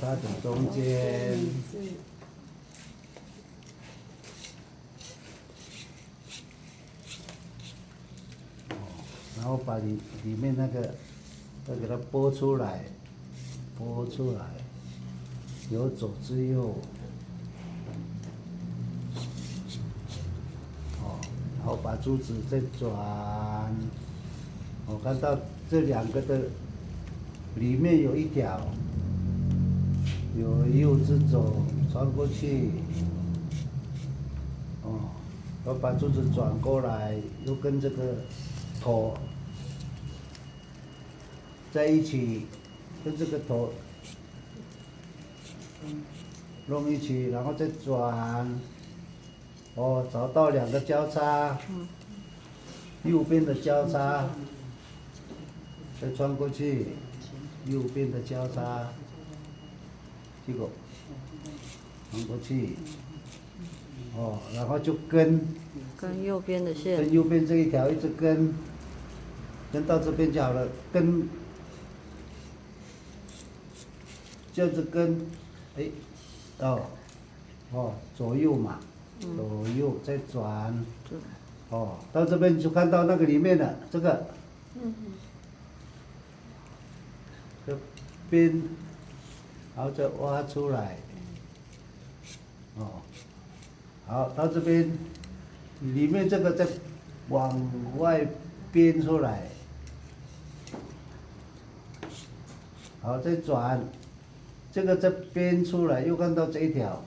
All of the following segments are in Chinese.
插在中间。然后把里面那个要给它拨出来，拨出来，由左至右。然后把珠子再转，我看到这两个的里面有一条，有右之走穿过去，我把珠子转过来，又跟这个头在一起，跟这个头弄一起，然后再转。找到两个交叉，右边的交叉，再穿过去，右边的交叉，这个穿过去，然后就跟右边的线，跟右边这一条一直跟到这边就好了，跟这样子跟，左右嘛。左右再转，到这边就看到那个里面的这个，这边，然后再挖出来，好，到这边，里面这个再往外编出来，好，再转，这个再编出来，又看到这一条。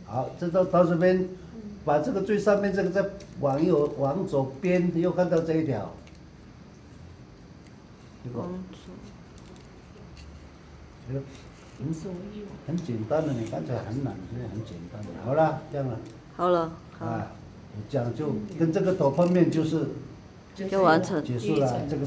好，这到这边，把这个最上面这个再往左边，又看到这一条。很简单的，你刚才很难，现在很简单的。好了，这样了。好了。这样就跟这个头碰面就是。就完成。结束了，这个